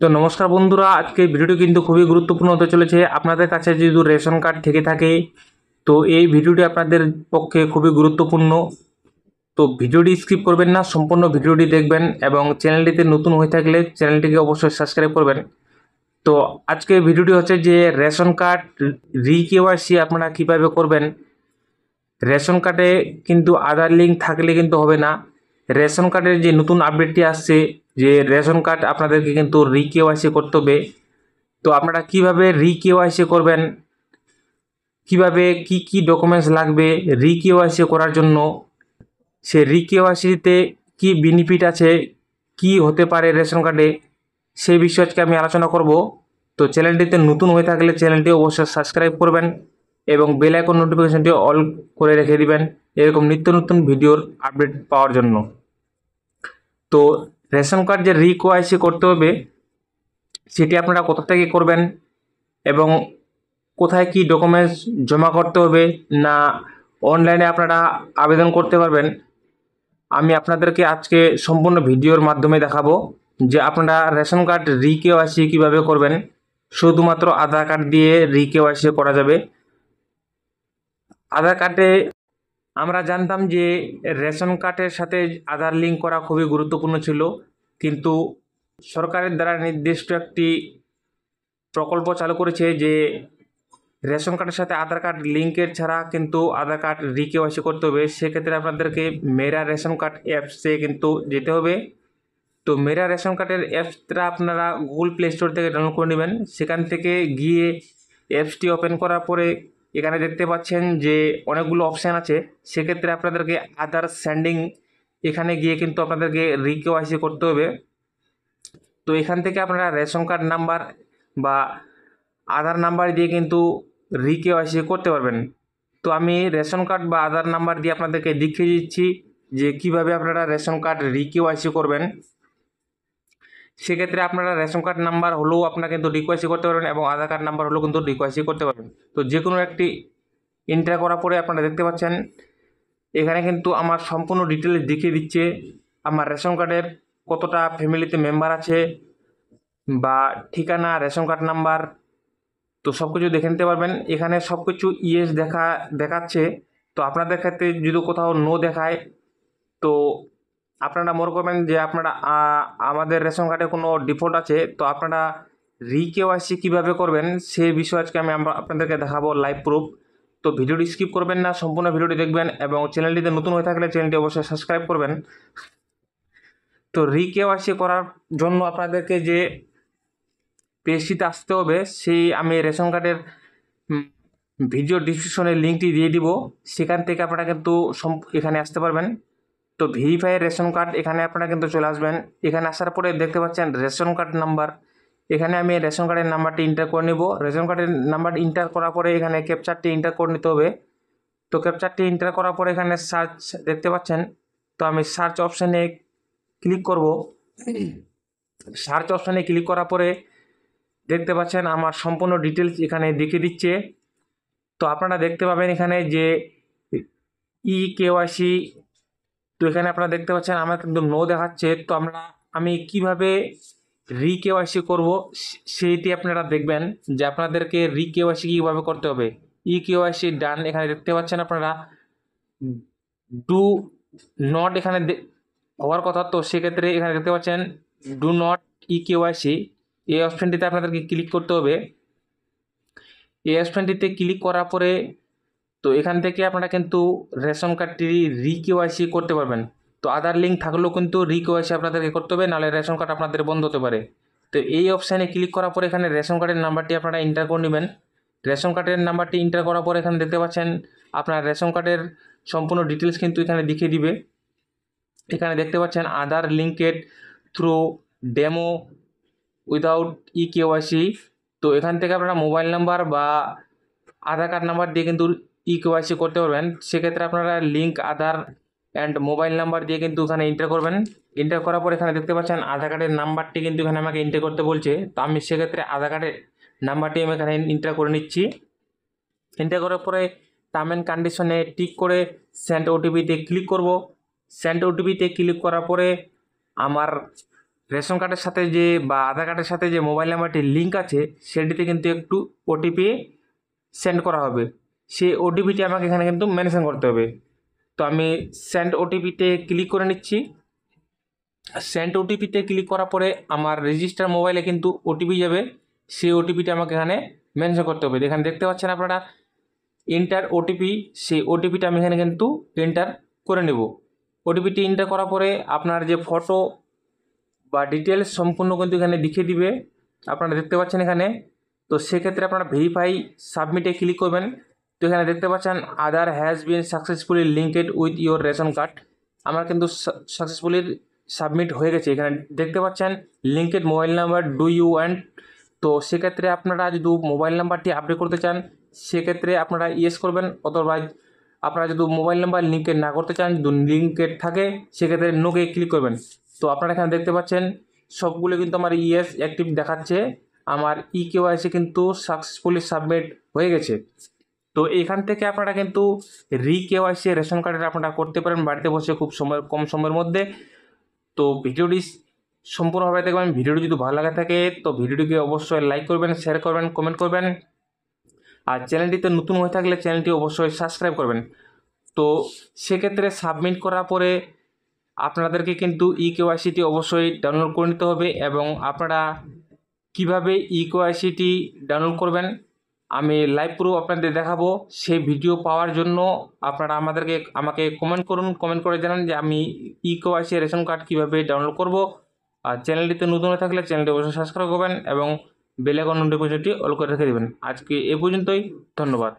তো নমস্কার বন্ধুরা, আজকে ভিডিওটি কিন্তু খুবই গুরুত্বপূর্ণ হতে চলেছে। আপনাদের কাছে যদি রেশন কার্ড থেকে থাকে তো এই ভিডিওটি আপনাদের পক্ষে খুবই গুরুত্বপূর্ণ। তো ভিডিওটি স্কিপ করবেন না, সম্পূর্ণ ভিডিওটি দেখবেন এবং চ্যানেলটিতে নতুন হয়ে থাকলে চ্যানেলটিকে অবশ্যই সাবস্ক্রাইব করবেন। তো আজকে ভিডিওটি হচ্ছে যে রেশন কার্ড রি-কেওয়াইসি আপনারা কীভাবে করবেন। রেশন কার্ডে কিন্তু আধার লিঙ্ক থাকলে কিন্তু হবে না। রেশন কার্ডের যে নতুন আপডেটটি আসছে যে রেশন কার্ড আপনাদেরকে কিন্তু রি-কেওয়াইসি করতে হবে। তো আপনারা কিভাবে রি-কেওয়াইসি করবেন, কিভাবে কি কি ডকুমেন্টস লাগবে রি-কেওয়াইসি করার জন্য, সে রি-কেওয়াইসিতে কি বেনিফিট আছে, কি হতে পারে রেশন কার্ডে, সেই বিষয়ে আজকে আমি আলোচনা করব। তো চ্যানেলটিতে নতুন হয়ে থাকলে চ্যানেলটি অবশ্যই সাবস্ক্রাইব করবেন এবং বেল আইকন নোটিফিকেশনটি অল করে রেখে দিবেন এরকম নিত্য নতুন ভিডিওর আপডেট পাওয়ার জন্য। তো রেশন কার্ড যে রি-কেওয়াইসি করতে হবে সেটি আপনারা কোথা থেকে করবেন এবং কোথায় কি ডকুমেন্টস জমা করতে হবে, না অনলাইনে আপনারা আবেদন করতে পারবেন, আমি আপনাদেরকে আজকে সম্পূর্ণ ভিডিওর মাধ্যমে দেখাবো যে আপনারা রেশন কার্ড রি-কেওয়াইসি কীভাবে করবেন। শুধুমাত্র আধার কার্ড দিয়ে রি-কেওয়াইসি করা যাবে। আধার কার্ডে আমরা জানতাম যে রেশন কার্ডের সাথে আধার লিঙ্ক করা খুবই গুরুত্বপূর্ণ ছিল, কিন্তু সরকারের দ্বারা নির্দিষ্ট একটি প্রকল্প চালু করেছে যে রেশন কার্ডের সাথে আধার কার্ড লিঙ্কের ছাড়া কিন্তু আধার কার্ড রি-কেওয়াইসি করতে হবে। সেক্ষেত্রে আপনাদেরকে মেরা রেশন কার্ড অ্যাপসে কিন্তু যেতে হবে। তো মেরা রেশন কার্ডের অ্যাপসটা আপনারা গুগল প্লে স্টোর থেকে ডাউনলোড করে নেবেন। সেখান থেকে গিয়ে অ্যাপসটি ওপেন করার পরে এখানে দেখতে পাচ্ছেন যে অনেকগুলো অপশান আছে। সেক্ষেত্রে আপনাদেরকে আধার সেন্ডিং এখানে গিয়ে কিন্তু আপনাদেরকে রি-কেওয়াইসি করতে হবে। তো এখান থেকে আপনারা রেশন কার্ড নাম্বার বা আধার নাম্বার দিয়ে কিন্তু রি-কেওয়াইসি করতে পারবেন। তো আমি রেশন কার্ড বা আধার নাম্বার দিয়ে আপনাদেরকে দেখিয়ে দিচ্ছি যে কিভাবে আপনারা রেশন কার্ড রি-কেওয়াইসি করবেন। সেক্ষেত্রে আপনারা রেশন কার্ড নাম্বার হলেও আপনারা কিন্তু রি-কেওয়াইসি করতে পারবেন এবং আধার কার্ড নাম্বার হলেও কিন্তু রি-কেওয়াইসি করতে পারবেন। তো যে কোনো একটি এন্টার করার পরে আপনারা দেখতে পাচ্ছেন এখানে কিন্তু আমার সম্পূর্ণ ডিটেলস দেখিয়ে দিচ্ছে আমার রেশন কার্ডের কতটা ফ্যামিলিতে মেম্বার আছে বা ঠিকানা, রেশন কার্ড নাম্বার, তো সব কিছু দেখে নিতে পারবেন। এখানে সব কিছু ইয়েস দেখাচ্ছে। তো আপনাদের ক্ষেত্রে যদি কোথাও নো দেখায় তো আপনারা মনে করবেন যে আপনারা আমাদের রেশন কার্ডে কোনো ডিফল্ট আছে। তো আপনারা রি-কেওয়াইসি কীভাবে করবেন সেই বিষয়ে আজকে আমি আপনাদেরকে দেখাবো লাইভ প্রুফ। তো ভিডিওটি স্কিপ করবেন না, সম্পূর্ণ ভিডিওটি দেখবেন এবং চ্যানেলটিতে নতুন হয়ে থাকলে চ্যানেলটি অবশ্যই সাবস্ক্রাইব করবেন। তো রি-কেওয়াইসি করার জন্য আপনাদেরকে যে পেজটিতে আসতে হবে সেই আমি রেশন কার্ডের ভিডিও ডিসক্রিপশনের লিঙ্কটি দিয়ে দিব। সেখান থেকে আপনারা কিন্তু এখানে আসতে পারবেন। তো ভেরিফাই রেশন কার্ড এখানে আপনারা কিন্তু চলে আসবেন। এখানে আসার পরে দেখতে পাচ্ছেন রেশন কার্ড নাম্বার। এখানে আমি রেশন কার্ডের নাম্বারটি এন্টার করে নেব। রেশন কার্ডের নাম্বার এন্টার করার পরে এখানে ক্যাপচারটি এন্টার করে নিতে হবে। তো ক্যাপচারটি এন্টার করার পরে এখানে সার্চ দেখতে পাচ্ছেন। তো আমি সার্চ অপশানে ক্লিক করব। সার্চ অপশানে ক্লিক করার পরে দেখতে পাচ্ছেন আমার সম্পূর্ণ ডিটেলস এখানে দেখিয়ে দিচ্ছে। তো আপনারা দেখতে পাবেন এখানে যে ই-কেওয়াইসি, তো এখানে আপনারা দেখতে পাচ্ছেন আমার কিন্তু নো দেখাচ্ছে। তো আমি কিভাবে রি-কেওয়াইসি করব সেইটি আপনারা দেখবেন যে আপনাদেরকে রি-কেওয়াইসি কীভাবে করতে হবে। ই-কেওয়াইসি ডান এখানে দেখতে পাচ্ছেন আপনারা ডু নট এখানে হওয়ার কথা। তো সেক্ষেত্রে এখানে দেখতে পাচ্ছেন ডু নট ই-কেওয়াইসি, এই অপশানটিতে আপনাদেরকে ক্লিক করতে হবে। এই অপশানটিতে ক্লিক করার পরে তো এখান থেকে আপনারা কিন্তু রেশন কার্ডটি রি-কেওয়াইসি করতে পারবেন। তো আধার লিঙ্ক থাকলেও কিন্তু রি-কেওয়াইসি আপনাদেরকে করতে হবে, নাহলে রেশন কার্ড আপনাদের বন্ধ হতে পারে। তো এই অপশানে ক্লিক করার পরে এখানে রেশন কার্ডের নাম্বারটি আপনারা এন্টার করে নেবেন। রেশন কার্ডের নাম্বারটি এন্টার করার পরে এখানে দেখতে পাচ্ছেন আপনার রেশন কার্ডের সম্পূর্ণ ডিটেলস কিন্তু এখানে দেখিয়ে দিবে। এখানে দেখতে পাচ্ছেন আধার লিঙ্কেড থ্রু ডেমো উইদাউট ই-কেওয়াইসি। তো এখান থেকে আপনারা মোবাইল নাম্বার বা আধার কার্ড নাম্বার দিয়ে কিন্তু ই-কেওয়াইসি করতে পারবেন। সেক্ষেত্রে আপনারা link Aadhaar and mobile number দিয়ে কিন্তু এখানে এন্টার করবেন। এন্টার করার পর এখানে দেখতে পাচ্ছেন আধার কার্ডের নাম্বারটি কিন্তু এখানে আমাকে এন্টার করতে বলছে। তো আমি সেক্ষেত্রে আধার কার্ডের নাম্বারটি আমি এখানে এন্টার করে নিচ্ছি। এন্টার করার পরে টার্ম অ্যান্ড কন্ডিশনে টিক করে সেন্ড ওটিপিতে ক্লিক করব। সেন্ড ওটিপিতে ক্লিক করার পরে আমার রেশন কার্ডের সাথে যে বা আধার কার্ডের সাথে যে মোবাইল নাম্বারটি লিঙ্ক আছে সেটিতে কিন্তু একটু ওটিপি সেন্ড করা হবে। সেই ওটিপিটি আমাকে এখানে কিন্তু মেনশন করতে হবে। তো আমি সেন্ড ওটিপিতে ক্লিক করে নিচ্ছি। সেন্ড ওটিপিতে ক্লিক করার পরে আমার রেজিস্টার মোবাইলে কিন্তু ওটিপি যাবে, সেই ওটিপিটা আমাকে এখানে মেনশন করতে হবে। এখানে দেখতে পাচ্ছেন আপনারা এন্টার ওটিপি, সেই ওটিপিটা আমি এখানে কিন্তু এন্টার করে নেব। ওটিপিটি এন্টার করার পরে আপনার যে ফটো বা ডিটেলস সম্পূর্ণ কিন্তু এখানে লিখে দিবে, আপনারা দেখতে পাচ্ছেন এখানে। তো সেক্ষেত্রে আপনারা ভেরিফাই সাবমিটে ক্লিক করবেন। তো এখানে দেখতে পাচ্ছেন Aadhaar has been successfully linked with your ration card. আমার কিন্তু সাকসেসফুলি সাবমিট হয়ে গেছে। এখানে দেখতে পাচ্ছেন linked mobile number do you want. তো সেক্ষেত্রে আপনারা যদি মোবাইল নাম্বারটি আপডেট করতে চান সেক্ষেত্রে আপনারা ইয়েস করবেন, অথবা আপনারা যদি মোবাইল নাম্বার লিঙ্কেড না করতে চান, যদি লিঙ্কেড থাকে সেক্ষেত্রে নোকে ক্লিক করবেন। তো আপনারা এখানে দেখতে পাচ্ছেন সবগুলো কিন্তু আমার ইয়েস অ্যাক্টিভ দেখাচ্ছে, আমার কেওয়াইসি কিন্তু সাকসেসফুলি সাবমিট হয়ে গেছে। তো এখান থেকে আপনারা কিন্তু কেওয়াইসি রেশন কার্ডের আপনারা করতে পারেন বাড়িতে বসে খুব কম সময়ের মধ্যে। তো ভিডিওটি সম্পূর্ণভাবে দেখবেন। ভিডিওটি যদি ভালো লাগে থাকে তো ভিডিওটিকে অবশ্যই লাইক করবেন, শেয়ার করবেন, কমেন্ট করবেন। আর চ্যানেলটিতে নতুন হয়ে থাকলে চ্যানেলটি অবশ্যই সাবস্ক্রাইব করবেন। তো সেক্ষেত্রে সাবমিট করার পরে আপনাদেরকে কিন্তু কেওয়াইসিটি অবশ্যই ডাউনলোড করে নিতে হবে। এবং আপনারা কিভাবে কেওয়াইসিটি ডাউনলোড করবেন আমি লাইভ প্রুফ আপনাদের দেখাবো। সেই ভিডিও পাওয়ার জন্য আপনারা আমাকে কমেন্ট করুন, কমেন্ট করে জানান যে আমি কেওয়াইসি রেশন কার্ড কীভাবে ডাউনলোড করব। আর চ্যানেলটিতে নতুন হয়ে থাকলে চ্যানেলটি অবশ্যই সাবস্ক্রাইব করবেন এবং বেল আইকন নোটিফিকেশনটি অল করে রেখে দেবেন। আজকে এ পর্যন্তই, ধন্যবাদ।